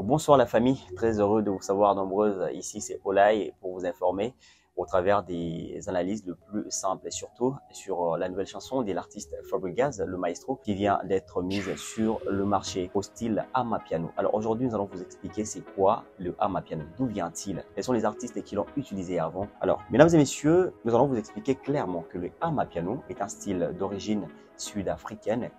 Bonsoir la famille, très heureux de vous savoir nombreuses. Ici c'est Olay pour vous informer au travers des analyses le plus simples et surtout sur la nouvelle chanson de l'artiste Fabregas, le maestro, qui vient d'être mise sur le marché au style Amapiano. Alors aujourd'hui nous allons vous expliquer c'est quoi le Amapiano, d'où vient-il, quels sont les artistes qui l'ont utilisé avant. Alors mesdames et messieurs, nous allons vous expliquer clairement que le Amapiano est un style d'origine sud-africaine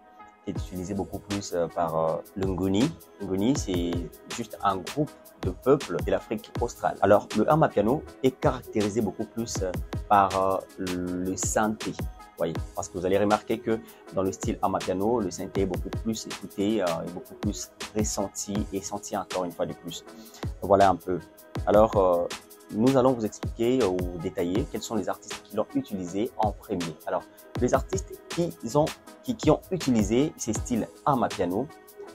est utilisé beaucoup plus par le Nguni. Nguni, c'est juste un groupe de peuples de l'Afrique australe. Alors, le Amapiano est caractérisé beaucoup plus par le synthé. Voyez, parce que vous allez remarquer que dans le style Amapiano, le synthé est beaucoup plus écouté, et beaucoup plus ressenti et senti encore une fois de plus. Voilà un peu. Alors, nous allons vous expliquer ou détailler quels sont les artistes qui l'ont utilisé en premier. Alors, les artistes qui ont utilisé ces styles Amapiano.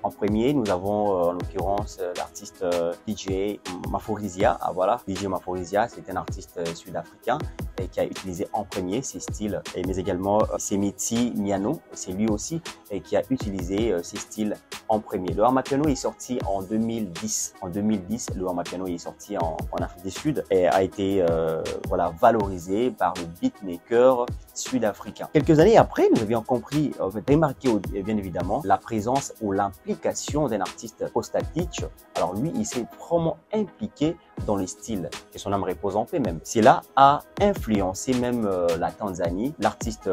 En premier, nous avons en l'occurrence l'artiste DJ Maphorisia. Ah, voilà, DJ Maphorisia, c'est un artiste sud-africain qui a utilisé en premier ces styles, mais également Semiti Miano, c'est lui aussi qui a utilisé ces styles en premier. Le Amapiano est sorti en 2010. En 2010, le Amapiano est sorti en Afrique du Sud et a été voilà, valorisé par le beatmaker sud-africain. Quelques années après, nous avions compris, remarqué bien évidemment la présence ou l'implication d'un artiste Kostatic. Alors lui, il s'est vraiment impliqué dans les styles et son âme repose en paix même. Cela a influencé même la Tanzanie, l'artiste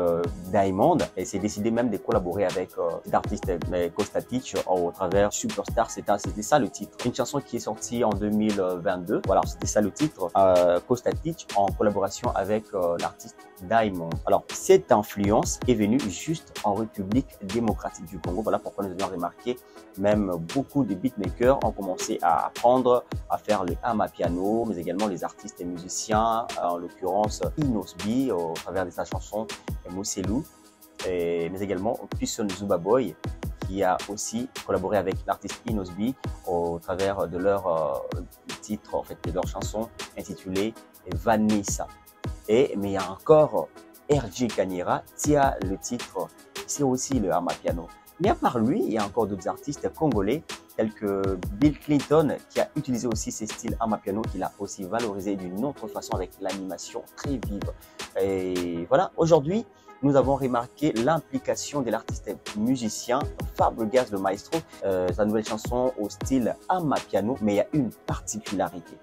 Diamond, et s'est décidé même de collaborer avec l'artiste Kostatic au travers Superstar. C'était ça le titre. Une chanson qui est sortie en 2022. Voilà, c'était ça le titre. Kostatic en collaboration avec l'artiste Diamond. Alors, cette influence est venue juste en République démocratique du Congo. Voilà pourquoi nous avions remarqué même beaucoup de beatmakers ont commencé à apprendre à faire le Amapiano, mais également les artistes et musiciens, en l'occurrence Inosbi au travers de sa chanson Mousselou, mais également Pisson Zubaboy qui a aussi collaboré avec l'artiste Inosbi au travers de leur titre, en fait, de leur chanson intitulée Vanessa. Mais il y a encore RJ Kanyera qui a le titre, c'est aussi le Amapiano. Mais à part lui, il y a encore d'autres artistes congolais tels que Bill Clinton qui a utilisé aussi ces styles Amapiano, qu'il a aussi valorisé d'une autre façon avec l'animation très vive. Et voilà, aujourd'hui, nous avons remarqué l'implication de l'artiste musicien Fabregas le maestro, sa nouvelle chanson au style Amapiano, mais il y a une particularité.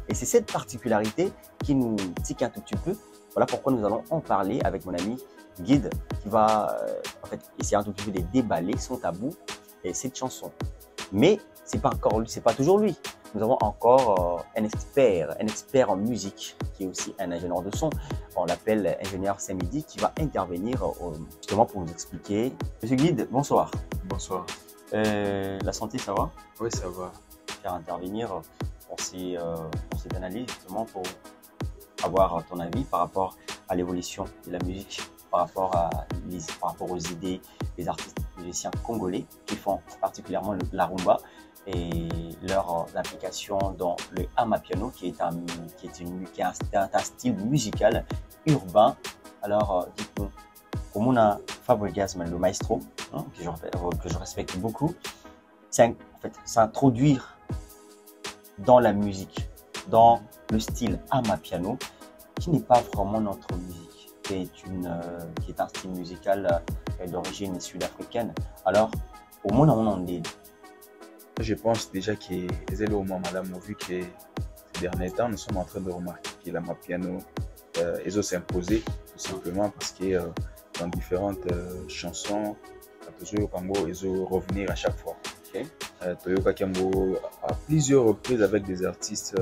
Et c'est cette particularité qui nous tique un tout petit peu. Voilà pourquoi nous allons en parler avec mon ami Guide qui va en fait essayer un tout petit peu de déballer son tabou et cette chanson. Mais c'est pas encore lui, c'est pas toujours lui. Nous avons encore un expert en musique qui est aussi un ingénieur de son. On l'appelle ingénieur Samedi qui va intervenir justement pour nous expliquer. Monsieur Guide, bonsoir. Bonsoir. La santé, ça va? Oui, ça va. Faire intervenir pour cette analyse justement pour avoir ton avis par rapport à l'évolution de la musique, par rapport aux idées des artistes musiciens congolais qui font particulièrement la rumba et leur implication dans le Amapiano qui est un style musical urbain. Alors dites-nous, comme on a Fabregas, le maestro, hein, que je respecte beaucoup, s'introduire dans la musique, dans le style Amapiano, qui n'est pas vraiment notre musique, qui est un style musical d'origine sud-africaine. Alors, au monde on est. Je pense déjà que les au moins madame ont vu que ces derniers temps, nous sommes en train de remarquer que l'Amapiano ils ont s'imposé tout simplement parce que dans différentes chansons, toujours au Congo, ils ont revenir à chaque fois. Toyoka Kambo à plusieurs reprises avec des artistes,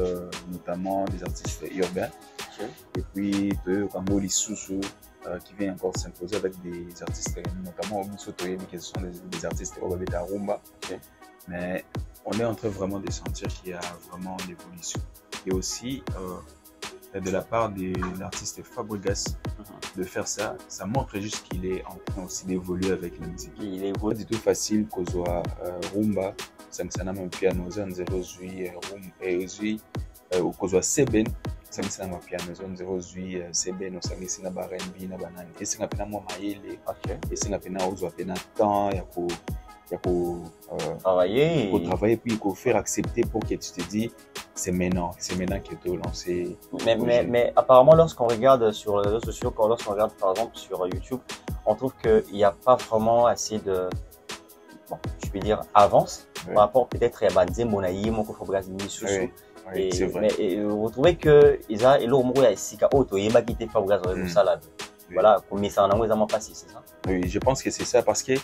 notamment des artistes urbains. Et puis Toyoka Kambo Lisusu qui vient encore s'imposer avec des artistes, notamment Obiso Toyebi, qui sont des artistes Obabeta Rumba. Mais on est en train vraiment de sentir qu'il y a vraiment l'évolution. Et aussi, de la part de l'artiste Fabregas, de faire ça, ça montre juste qu'il est en train aussi d'évoluer avec la musique. Il est pas du tout facile qu'on soit rumba, ça me sonne un piano, zone 08 ou qu'on soit seben, ça me sonne un piano, zone 08 seben, on s'en laisse na barenbi na banane. Et c'est un peu na moi maïle, et c'est un peu na ozo apena temps, il faut travailler puis il faut faire accepter pour que tu te dis c'est maintenant que tu as lancé. Mais apparemment, lorsqu'on regarde sur les réseaux sociaux, lorsqu'on regarde par exemple sur YouTube, on trouve qu'il n'y a pas vraiment assez de, bon, je peux dire, avance par rapport peut-être à Banzembo Naïm, au Fabregas Misusu. Oui, c'est vrai. Mais vous trouvez que Isa et l'Omo et Sika Oto, il m'a quitté Fabregas au Salade. Voilà, comme ça en a passé, c'est ça? Oui, je pense que c'est ça parce que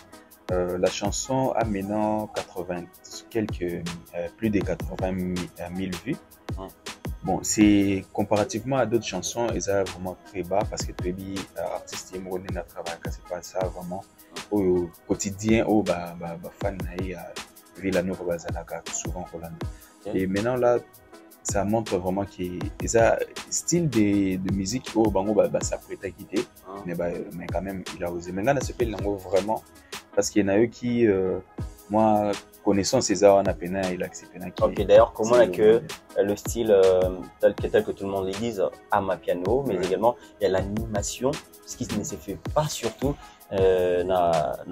la chanson a maintenant plus de 80 000 vues. Bon, c'est comparativement à d'autres chansons, ils sont vraiment très bas parce que tu es artiste qui est travail, c'est pas ça vraiment au quotidien, au fan Villanova Bazalaka souvent Rolando. Et maintenant là, ça montre vraiment qu'il y a un style de musique au bango ça prête à quitter, mais quand même il a osé. Maintenant, ça s'appelle vraiment parce qu'il y en a eux qui, moi, connaissant César, on a peine il a accepté. Ok, d'ailleurs, comment est que le style tel que tout le monde le dise, amapiano, mais également il y a l'animation, ce qui ne se fait pas surtout na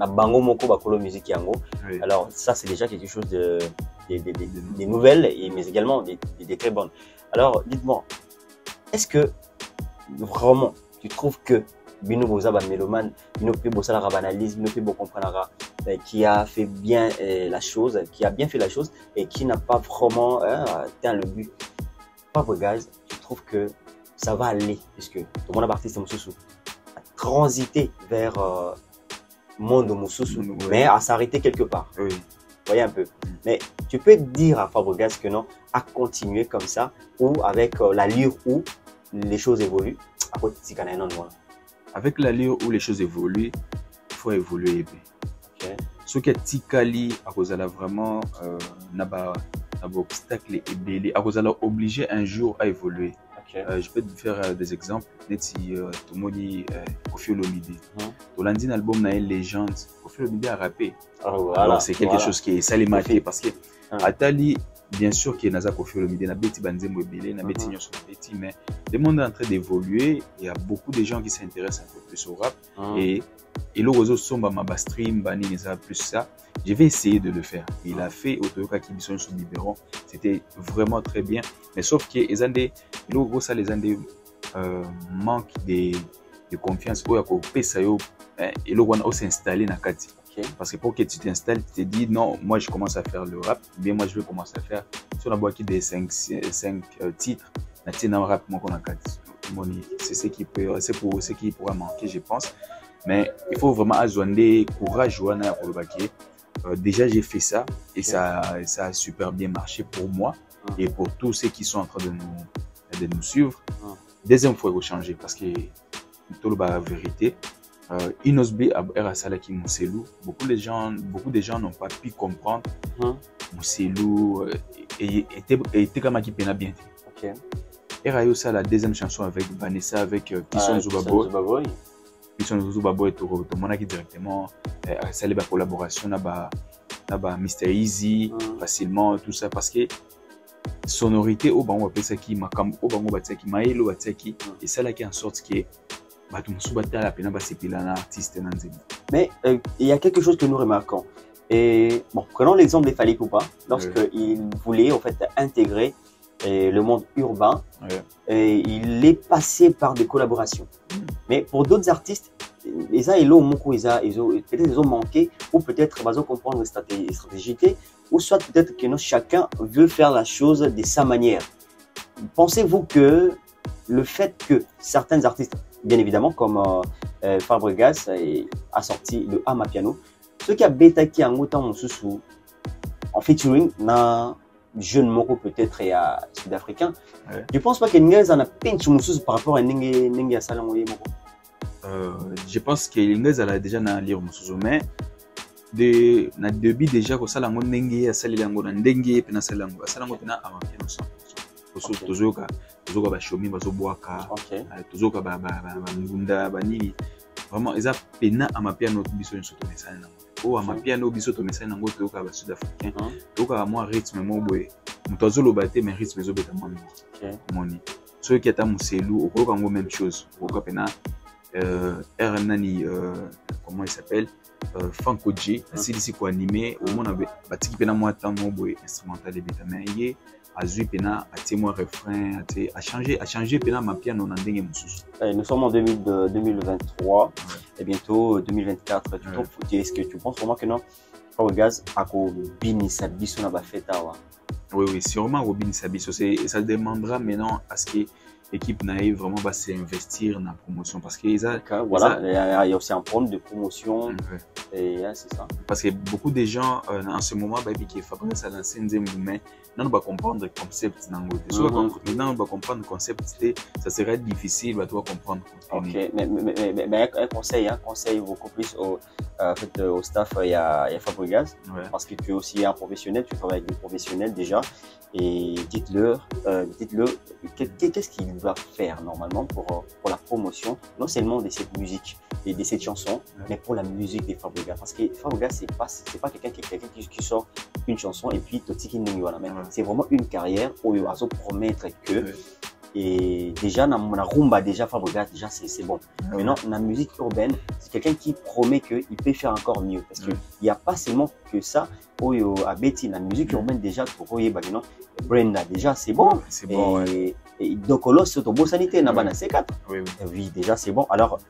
bango moko bakolo musique yango. Alors ça c'est déjà quelque chose des nouvelles mais également des très bonnes. Alors dites-moi, est-ce que vraiment tu trouves que Bino Boza mélomane, Bino pe bossa la banalise, Bino pe bo comprendre qui a fait bien la chose, qui a bien fait la chose et qui n'a pas vraiment atteint le but. Fabregas, tu trouves que ça va aller puisque tout le monde artiste Moussoussou transiter vers Mondo Moussoussou, mais à s'arrêter quelque part. Oui. Voyez un peu. Mais tu peux dire à Fabregas que non, à continuer comme ça ou avec l'allure où les choses évoluent. Avec l'allure où les choses évoluent, il faut évoluer. Ce qui est Tikali, à cause de vraiment obstacle et belé, à cause de obligé un jour à évoluer. Je peux te faire des exemples. Neti Tomoni Koffi Olomide. Tolandi album na une légende. Koffi Olomide a rappé. Alors c'est quelque chose qui est salimaté parce que Atali, bien sûr qu'il y a Naza Koffi Olomide, na beti Banzembo Ebele, na beti Nyonso beti, mais le monde est en train d'évoluer. Il y a beaucoup de gens qui s'intéressent un peu plus au rap et le réseau Somba Maba Stream, Bani Neza plus ça. Je vais essayer de le faire. Il a fait au Toyoka qui sont sur Biberon. C'était vraiment très bien. Mais sauf que les Andés, les Andés manquent de confiance. Et on s'installer dans Kati. Parce que pour que tu t'installes, tu te dis non, moi je commence à faire le rap. Bien moi je vais commencer à faire sur la boîte des 5 titres. Rap, c'est ce qui peut, c'est pour ce qui pourra manquer, je pense. Mais il faut vraiment avoir courage pour le baquet. Déjà, j'ai fait ça et ça a super bien marché pour moi et pour tous ceux qui sont en train de nous suivre. Deuxième fois, il faut changer parce que tout la vérité, Inosbi Salaki Mousselou, beaucoup de gens n'ont pas pu comprendre Mousselou était comme qui peine bien fait. Et Rayo, ça la deuxième chanson avec Vanessa, avec Pisson Zubaboy. Pisson Zubaboy, tout le monde qui directement ça les collaboration là-bas. Mr Easy facilement tout ça parce que sonorité au bango appelle qui makam au bango bataki maelo bataki et ça là qui en sorte que batu musubata la pena basepila na artiste nanzeli. Mais il y a quelque chose que nous remarquons et bon, prenons l'exemple des Fally Ipupa lorsque il voulait en fait intégrer le monde urbain et il est passé par des collaborations. Mais pour d'autres artistes ils ont manqué ou peut-être ils ont comprendre une stratégie ou soit peut-être que chacun veut faire la chose de sa manière. Pensez-vous que le fait que certains artistes, bien évidemment comme Fabregas a sorti le Amapiano, ce qui a bétaki en autant en featuring na jeune moko peut-être sud-africain, je pense pas qu'il y a un pinch par rapport à Nengi Asalangoye moko. Je pense que l'Inglés a déjà na lire Moussouzou, mais na début déjà que ça lango Nengi Asalango na Nengi pena Salango Asalango pena Amapiano 100%. Tozoka ba shomi bazo boaka, tozoka ba ngunda banini. Vraiment ils a pena Amapiano biso nsoto mesana nango. O Amapiano biso to mesana nango tozoka ba sud-africain. Tozoka moi rythme mo boye. Mutozo lobate mais rythme zo beta mo moni. Ceux qui étaient Mousselou, au même chose. Pourquoi pena Nani, comment il s'appelle, Franco J, c'est ici quoi animé, au moins on a petit peu moins de temps instrumental et bétamé, à jouer pena, à témoin refrain, à changer pena ma piano en dingue nous sommes en 2023 et bientôt 2024. Est-ce que tu penses vraiment que non, Fabricaz a bini sa biso na ba feta wa? Oui, sûrement Robin Sabiso, ça demandera maintenant à ce que l'équipe naïve vraiment va s'investir dans la promotion parce que voilà, il y a aussi un problème de promotion et c'est ça. Parce que beaucoup de gens en ce moment qui Fabrice a lancé une mais non on va comprendre le concept maintenant on va comprendre le concept, ça serait difficile à toi comprendre. Ok, mais un conseil beaucoup plus au staff, il y a Fabricaz, parce que tu es aussi un professionnel, tu travailles avec des professionnels déjà, et dites-leur qu'est-ce qu'il doit faire normalement pour la promotion, non seulement de cette musique et de cette chanson, mais pour la musique des Fabricaz. Parce que Fabricaz, c'est pas quelqu'un qui sort une chanson et puis c'est vraiment une carrière où il va se promettre que. Et déjà, dans la rumba, déjà, Fabricaz, déjà, c'est bon. Maintenant, dans la musique urbaine, c'est quelqu'un qui promet qu'il peut faire encore mieux. Parce qu'il n'y a pas seulement que ça. À Betty, la musique urbaine, déjà, Brenda, déjà, c'est bon. C'est bon. Et donc, là, c'est au beau sanité, dans la C4. Oui, déjà, c'est bon. Alors,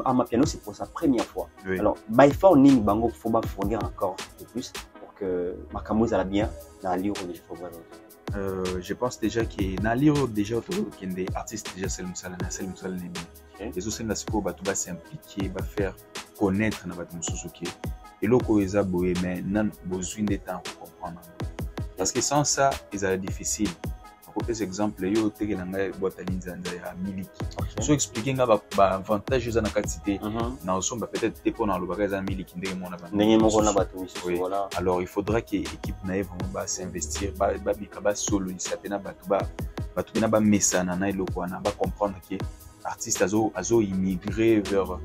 Amapiano, c'est pour sa première fois. Alors, by far, Ning Bango, il faut fournir encore un peu plus pour que Makamouz a bien dans la livre de Fabricaz. Je pense déjà que dans l'iro déjà qu'il y a des artistes déjà c'est les autres là c'est va s'impliquer va faire connaître na batu Suzuki et loko eza boye mais nan besoin de temps pour comprendre parce que sans ça ils sont difficile. Par exemple yo teke nanga boîte linzanza ya miliki so expliquer nga ba avantage za na quantité na osomba peut-être te pona lo bagaza miliki ndenge mona batu voilà. Alors il faudra que l'équipe naïve va s'investir ba solo ça pena batu pena ba mesana na eloko wana ba comprendre que artiste azo immigrer vers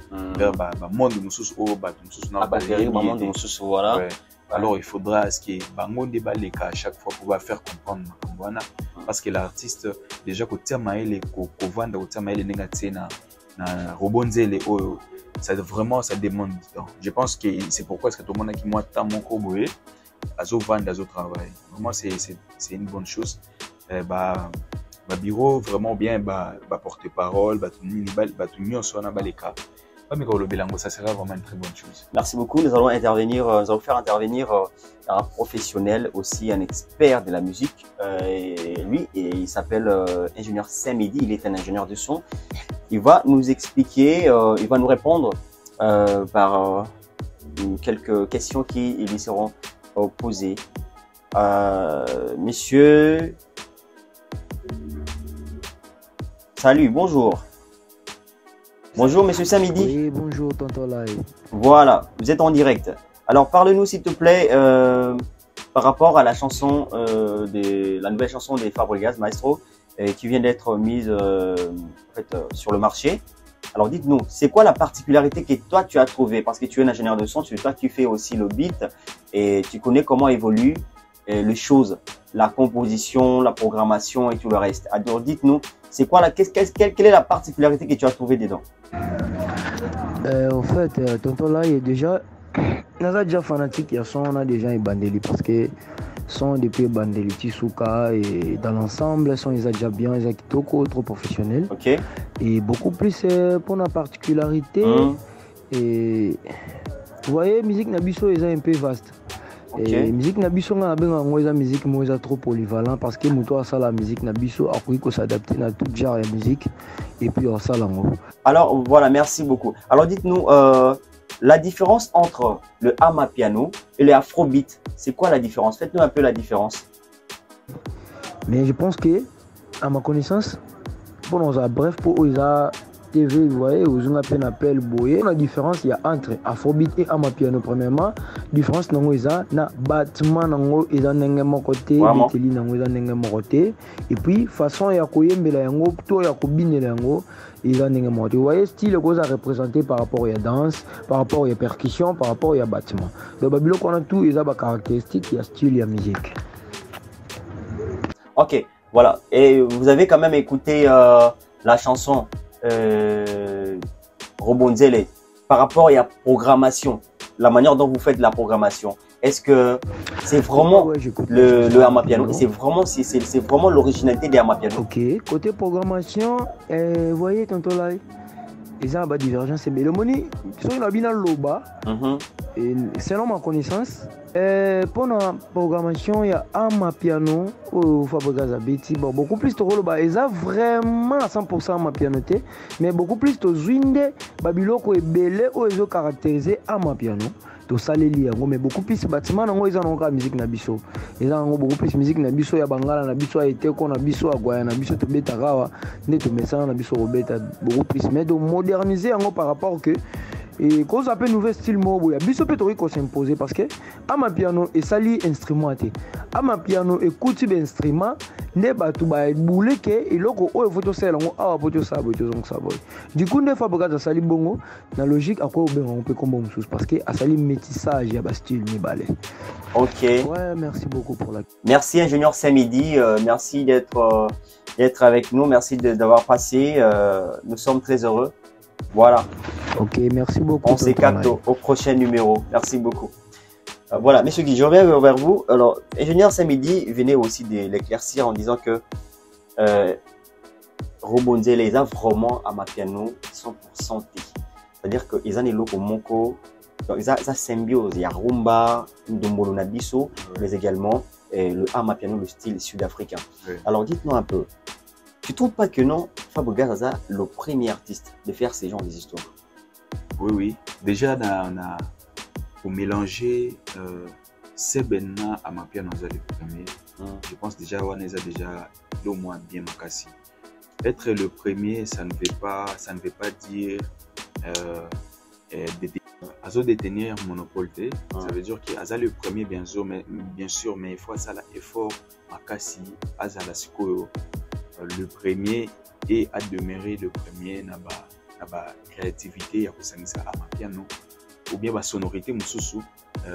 ba monde mususu o batu mususu na ba monde mususu voilà. Alors il faudra que bango débat les cas à chaque fois pour faire comprendre Makambwana parce que l'artiste déjà ko tiama ele ko vanda ko tiama ele négatif na robonzele ça vraiment ça demande du temps. Je pense que c'est pourquoi est-ce que tout le monde qui moi tant mon koboé azo vanda azo travail. Vraiment c'est une bonne chose. Bureau vraiment bien porte-parole tout mieux sur na baleka. Ça sera vraiment une très bonne chose. Merci beaucoup. Nous allons faire intervenir un professionnel, aussi un expert de la musique. Il s'appelle ingénieur Saint-Midi. Il est un ingénieur de son. Il va nous expliquer, il va nous répondre par quelques questions qui lui seront posées. Monsieur, salut, bonjour. Bonjour, monsieur Samidi. Oui, bonjour, tonton Lai. Voilà, vous êtes en direct. Alors, parle-nous, s'il te plaît, par rapport à la chanson, la nouvelle chanson des Fabricaz, Maestro, qui vient d'être mise sur le marché. Alors, dites-nous, c'est quoi la particularité que toi, tu as trouvée? Parce que tu es un ingénieur de son, toi, tu fais aussi le beat et tu connais comment évoluent les choses, la composition, la programmation et tout le reste. Alors, dites-nous, c'est quoi quelle est la particularité que tu as trouvée dedans? En fait, tonton là, il est déjà, on a déjà fanatique, il y a son, on a déjà un bandeli parce que son depuis bandeli Tisuka et dans l'ensemble, son ils ont déjà bien, ils ont trop professionnel. Ok. Et beaucoup plus pour la particularité. Et vous voyez, musique Nabiso est un peu vaste. Et musique Nabiso on a besoin musique moi trop polyvalent parce que moi ça la musique Nabiso a pu s'adapter à tout genre de musique et puis on ça Alors voilà, merci beaucoup. Alors dites-nous la différence entre le amapiano et le afrobeat, c'est quoi la différence? Faites-nous un peu la différence. Mais je pense que à ma connaissance pour nous bref pour eux TV, vous voyez, vous avez un appel boye. La différence il y a entre afrobeat et amapiano premièrement. Différence nango eza na battement nango eza ndenge moko te, biteli nango eza ndenge moko te. Et puis façon ya koyembela yango to ya kobinela yango eza ndenge moko te. Vous voyez style que ça représenté par rapport à danse, par rapport à percussion, par rapport à battement. Donc babilo qu'on a tout eza ba caractéristique, il y a style, il y a musique. OK, voilà. Et vous avez quand même écouté la chanson Robonzele, par rapport à la programmation, la manière dont vous faites la programmation, est-ce que c'est vraiment le Amapiano? C'est vraiment l'originalité des Amapiano. Ok, côté programmation, vous voyez, tonton là, ils ont une divergence. Mais le moni, ils sont bien dans l'oba. Et selon ma connaissance, pour la programmation, il y a Amapiano au Fabregas Abeti. Bon, beaucoup plus de rôle, ils ont vraiment à 100% Amapiano, mais beaucoup plus de Zwinde, Babiloko et Belé, où ils ont caractérisé Amapiano. To saleli yango mais beaucoup plus bâtiment nango ils ont encore musique na biso ils ont beaucoup plus musique na biso ya bangala na biso été ko na biso agwaya na biso to betarawa ne to messana na biso robeta beaucoup plus mais de moderniser yango par rapport que et quand ça appelle nouvel style mobo ya biso peut ko s'imposer parce que Amapiano et sali instrument te Amapiano écoute be instrument ne batu ba boule ke iloko o photo sela ngo awa photo sa bo tozong sa boy du coup ne Fabregas sali bongo na logique à quoi ben on peut comme chose parce que a sali métissage ya ba style mibale. OK. Ouais, merci beaucoup pour la. Merci ingénieur Samedi, merci d'être avec nous, merci d'avoir passé, nous sommes très heureux. Voilà. Ok, merci beaucoup. On se capte au prochain numéro. Merci beaucoup. Voilà, monsieur Guy, je reviens vers vous. Alors, ingénieur Samedi venait aussi de l'éclaircir en disant que Robonzele, ils ont vraiment Amapiano 100% T. C'est-à-dire qu'ils ont des locaux monco, ils ont symbiose. Il y a rumba, ndombolo nabiso, mais également le Amapiano, le style sud-africain. Oui. Alors, dites-nous un peu. Tu ne trouves pas que non, Fabregas est le premier artiste de faire ces genres d'histoires? Oui, oui. Déjà, pour mélanger Sebena à Amapiano, le premier, je pense déjà, on est déjà au moins bien makasi. Être le premier, ça ne veut pas dire détenir monopole. Ça veut dire qu'il est le premier, bien sûr, mais il faut ça l'effort makasi, azala sikoyo. Le premier et à demeurer le premier na créativité ya kosangisa Amapiano ou bien ba sonorité mususu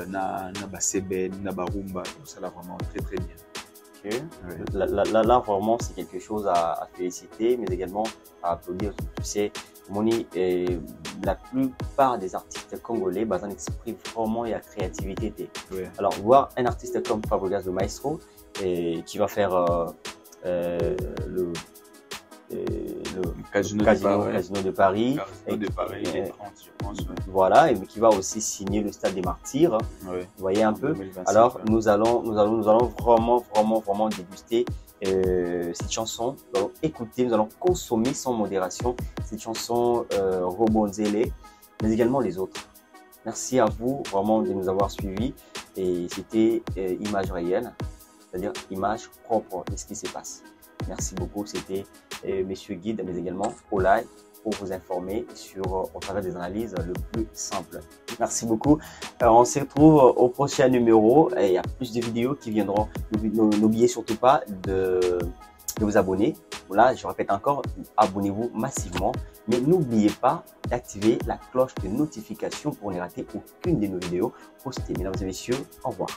na ba seben na ba rumba, ça là vraiment très très bien. Okay. Oui. Là vraiment c'est quelque chose à féliciter mais également à applaudir. Tu sais Moni, la plupart des artistes congolais on exprime vraiment la créativité. Oui. Alors voir un artiste comme Fabregas le maestro qui va faire le casino de Paris, je pense, voilà, et qui va aussi signer le Stade des Martyrs. Oui. Vous voyez un peu. 2025, alors nous allons vraiment déguster cette chanson. Nous allons écouter, nous allons consommer sans modération cette chanson Robonzele, mais également les autres. Merci à vous vraiment de nous avoir suivis et c'était image réelle, c'est-à-dire image propre de ce qui se passe. Merci beaucoup, c'était Monsieur Guide, mais également Olay pour vous informer au travers des analyses le plus simple. Merci beaucoup. On se retrouve au prochain numéro. Il y a plus de vidéos qui viendront. N'oubliez surtout pas de vous abonner. Voilà, je répète encore, abonnez-vous massivement. Mais n'oubliez pas d'activer la cloche de notification pour ne rater aucune de nos vidéos postées. Mesdames et messieurs, au revoir.